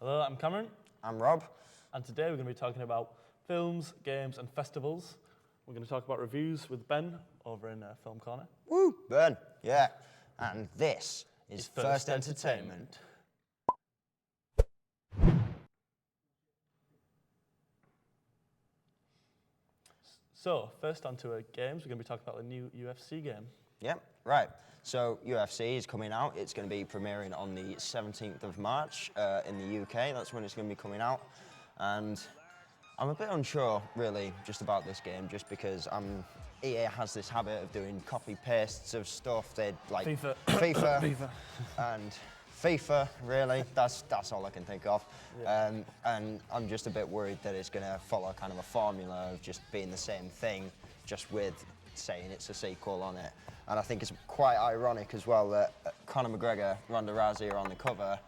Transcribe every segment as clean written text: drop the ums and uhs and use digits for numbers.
Hello, I'm Cameron, I'm Rob. and today we're going to be talking about films, games, and festivals. We're going to talk about reviews with Ben over in Film Corner. Woo! Ben. Yeah. And this is It's First Entertainment. So, first on to games, we're going to be talking about the new UFC game. Yep, right. So UFC is coming out. It's going to be premiering on the 17th of March in the UK. That's when it's going to be coming out. And I'm a bit unsure, really, just about this game, just because EA has this habit of doing copy-pastes of stuff. They'd like FIFA. FIFA. And FIFA, really. That's all I can think of. Yeah. And I'm just a bit worried that it's going to follow kind of a formula of just being the same thing, just with saying it's a sequel on it. And I think it's quite ironic as well that Conor McGregor, Ronda Rousey are on the cover,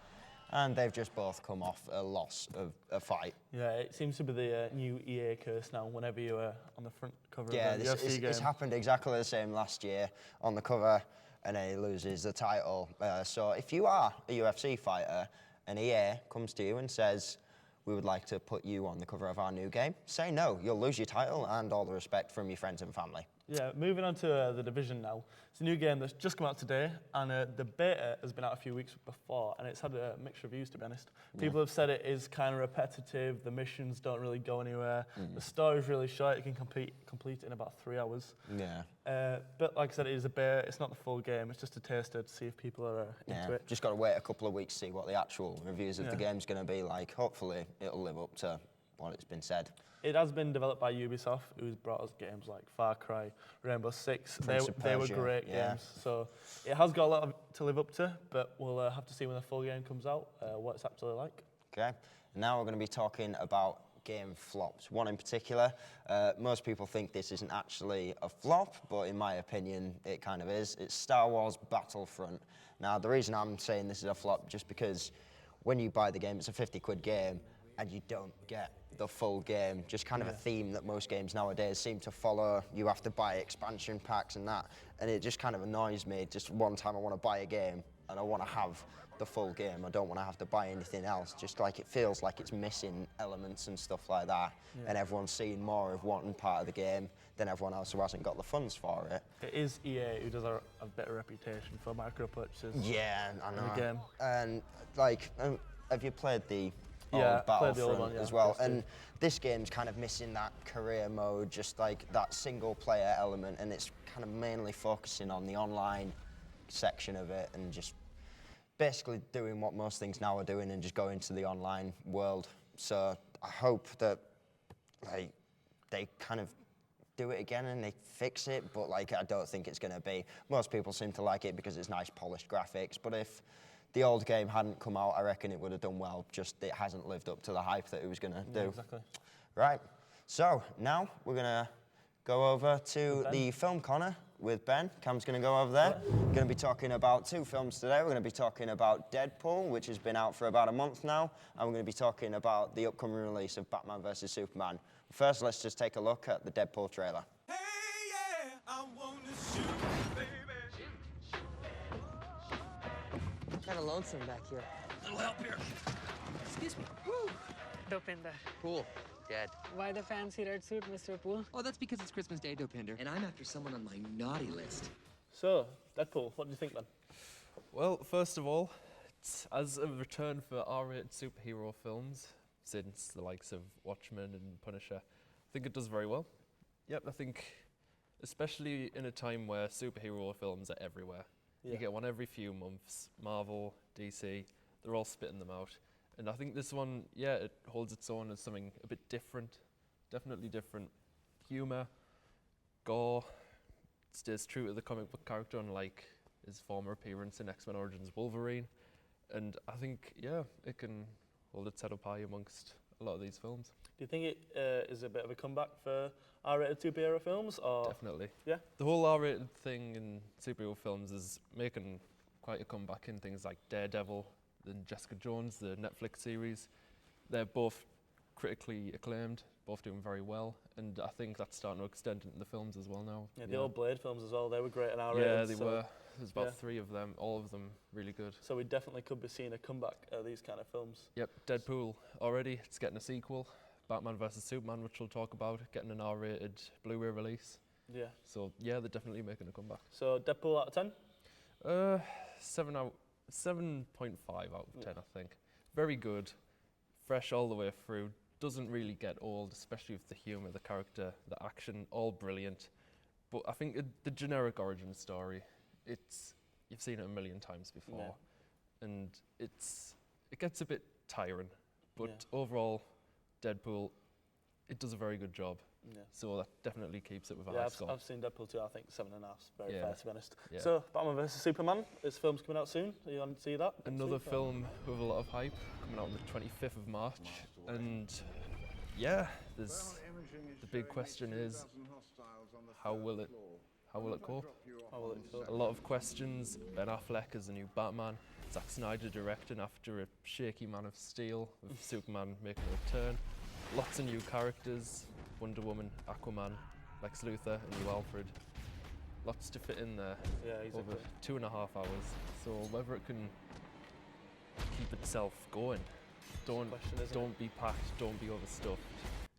and they've just both come off a loss of a fight. Yeah, it seems to be the new EA curse now. Whenever you are on the front cover Yeah, of a UFC game. it's happened exactly the same last year on the cover, and then he loses the title. So if you are a UFC fighter and EA comes to you and says, we would like to put you on the cover of our new game, say no. You'll lose your title and all the respect from your friends and family. Yeah, moving on to The Division now. It's a new game that's just come out today, and the beta has been out a few weeks before, and it's had mixed reviews, to be honest. People have said it is kind of repetitive, the missions don't really go anywhere, the story's really short, you can complete it in about 3 hours. Yeah. But like I said, it is a beta, it's not the full game, it's just a taster to see if people are into it. Just got to wait a couple of weeks to see what the actual reviews of the game's going to be like. Hopefully, it'll live up to what it's been said. It has been developed by Ubisoft, who's brought us games like Far Cry, Rainbow Six. They were great games. So it has got a lot to live up to, but we'll have to see when the full game comes out what it's actually like. Okay. Now we're going to be talking about game flops. One in particular. Most people think this isn't actually a flop, but in my opinion, it kind of is. It's Star Wars Battlefront. Now, the reason I'm saying this is a flop, just because when you buy the game, it's a 50 quid game, and you don't get the full game. Just kind of a theme that most games nowadays seem to follow. You have to buy expansion packs and that, and it just kind of annoys me. Just one time I want to buy a game and I want to have the full game. I don't want to have to buy anything else. Just like it feels like it's missing elements and stuff like that, and everyone's seeing more of one part of the game than everyone else who hasn't got the funds for it. It is EA who does a better reputation for micro purchases. Yeah, I know. In the game. And like, have you played the Yeah, old played the Battlefront old one, as well? PS2. And this game's kind of missing that career mode, just like that single player element, and it's kind of mainly focusing on the online section of it and just basically doing what most things now are doing and just going to the online world. So I hope that like they kind of do it again and they fix it, but like I don't think it's going to be. Most people seem to like it because it's nice polished graphics, but if the old game hadn't come out, I reckon it would have done well, just it hasn't lived up to the hype that it was going to do. Exactly. Right, so now we're going to go over to the Film Corner with Ben. Cam's going to go over there. We're going to be talking about 2 films today. We're going to be talking about Deadpool, which has been out for about a month now, and we're going to be talking about the upcoming release of Batman vs Superman. First, let's just take a look at the Deadpool trailer. Hey, yeah, I wanna shoot, baby. Kind of lonesome back here. Little help here. Excuse me. Dopinder. Pool. Dead. Why the fancy red suit, Mr. Poole? Oh, that's because it's Christmas Day, Dopinder. And I'm after someone on my naughty list. So, Deadpool, what do you think, Ben? Well, first of all, it's as a return for R-rated superhero films since the likes of Watchmen and Punisher, I think it does very well. Yep, I think especially in a time where superhero films are everywhere. You get one every few months. Marvel, DC, they're all spitting them out. And I think this one, it holds its own as something a bit different, definitely different. Humor, gore, stays true to the comic book character, unlike his former appearance in X-Men Origins Wolverine. And I think, it can hold its head up high amongst a lot of these films. Do you think it is a bit of a comeback for R-rated superhero films? Or? Definitely. Yeah? The whole R-rated thing in superhero films is making quite a comeback in things like Daredevil and Jessica Jones, the Netflix series. They're both critically acclaimed, both doing very well, and I think that's starting to extend into the films as well now. Yeah, the old Blade films as well, they were great and R-rated. Yeah, they were. There's about Yeah. 3 of them, all of them really good. So we definitely could be seeing a comeback of these kind of films. Yep, Deadpool already, it's getting a sequel. Batman vs Superman, which we'll talk about, getting an R-rated Blu-ray release. Yeah. So yeah, they're definitely making a comeback. So Deadpool out of 10? 7.5 out of 10, I think. Very good, fresh all the way through. Doesn't really get old, especially with the humour, the character, the action, all brilliant. But I think the generic origin story, you've seen it a million times before, and it gets a bit tiring. But overall, Deadpool, it does a very good job. Yeah. So that definitely keeps it with a Yeah, high score. I've seen Deadpool 2, I think 7.5 is very Yeah. fair, to be honest. Yeah. So, Batman vs Superman, this film's coming out soon. Are you on to see that? next Another week, or- film with a lot of hype, coming out on the 25th of March. And yeah, there's the big question is, how will it cope? How will it feel? A lot of questions. Ben Affleck as the new Batman. Zack Snyder directing after a shaky Man of Steel, with Superman making a return. Lots of new characters. Wonder Woman, Aquaman, Lex Luthor, and new Alfred. Lots to fit in there Yeah, exactly. over 2.5 hours. So whether it can keep itself going, don't question, isn't don't be packed, don't be overstuffed.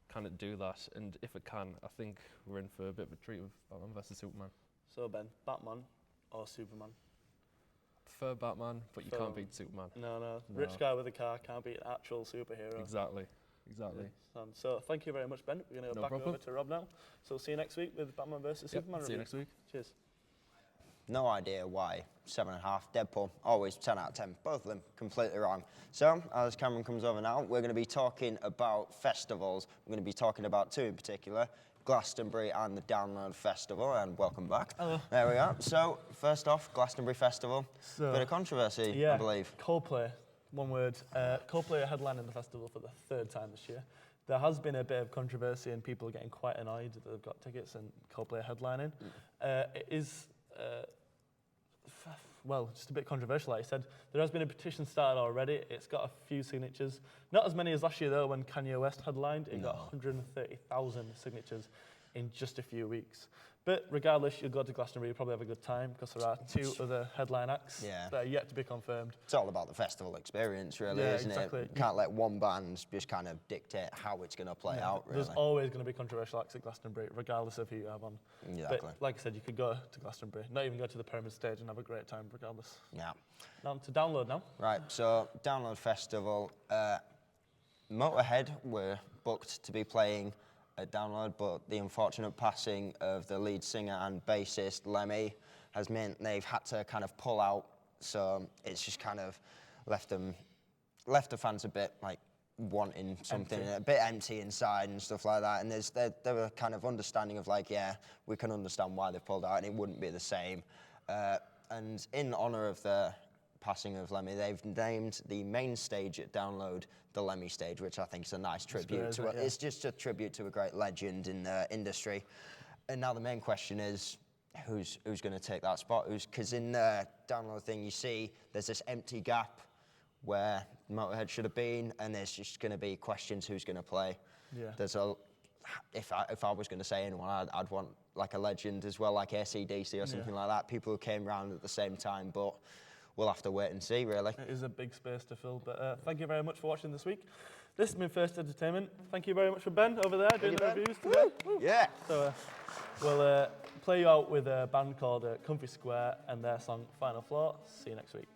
Can it do that? And if it can, I think we're in for a bit of a treat with Batman vs Superman. So, Ben, Batman or Superman? Prefer Batman, but you Prefer- can't beat Superman. No. No. Rich guy with a car can't beat an actual superhero. Exactly. Yeah, so thank you very much, Ben. We're going to go No back problem. over to Rob now. So see you next week with Batman vs Yep, Superman see you review. next week. Cheers. No idea why 7.5. Deadpool, always 10 out of 10. Both of them completely wrong. So, as Cameron comes over now, we're going to be talking about festivals. We're going to be talking about 2 in particular, Glastonbury and the Download Festival. And welcome back. Hello. There we are. So, first off, Glastonbury Festival. So, Bit of controversy, yeah, I believe. Coldplay, one word. Coldplay are headlining the festival for the 3rd time this year. There has been a bit of controversy and people getting quite annoyed that they've got tickets and Coldplay are headlining. It is, well, just a bit controversial, like I said. There has been a petition started already. It's got a few signatures. Not as many as last year, though, when Kanye West headlined. It got 130,000 signatures in just a few weeks. But regardless, you'll go to Glastonbury, you'll probably have a good time because there are 2 other headline acts Yeah. that are yet to be confirmed. It's all about the festival experience, really, Yeah, isn't exactly. it? You can't let one band just kind of dictate how it's going to play out, really. There's always going to be controversial acts at Glastonbury, regardless of who you have on. Exactly. But like I said, you could go to Glastonbury, not even go to the Pyramid Stage and have a great time regardless. Yeah. Now to Download now. Right, so Download Festival. Motorhead were booked to be playing at Download, but the unfortunate passing of the lead singer and bassist Lemmy has meant they've had to kind of pull out. So it's just kind of left the fans a bit like wanting something a bit empty inside and stuff like that. And they were kind of understanding of like, yeah, we can understand why they pulled out, and it wouldn't be the same. And in honour of the passing of Lemmy, they've named the main stage at Download the Lemmy stage, which I think is a nice tribute great, to isn't it? Yeah. It's just a tribute to a great legend in the industry. And now the main question is, who's going to take that spot? Because in the Download thing, you see there's this empty gap where Motorhead should have been, and there's just going to be questions who's going to play. Yeah. If I was going to say anyone, I'd want like a legend as well, like AC/DC or something like that. People who came around at the same time, but we'll have to wait and see, really. It is a big space to fill, but thank you very much for watching this week. This has been First Entertainment. Thank you very much for Ben over there doing you, the Ben. reviews today. Yeah. So we'll play you out with a band called Comfy Square and their song Final Floor. See you next week.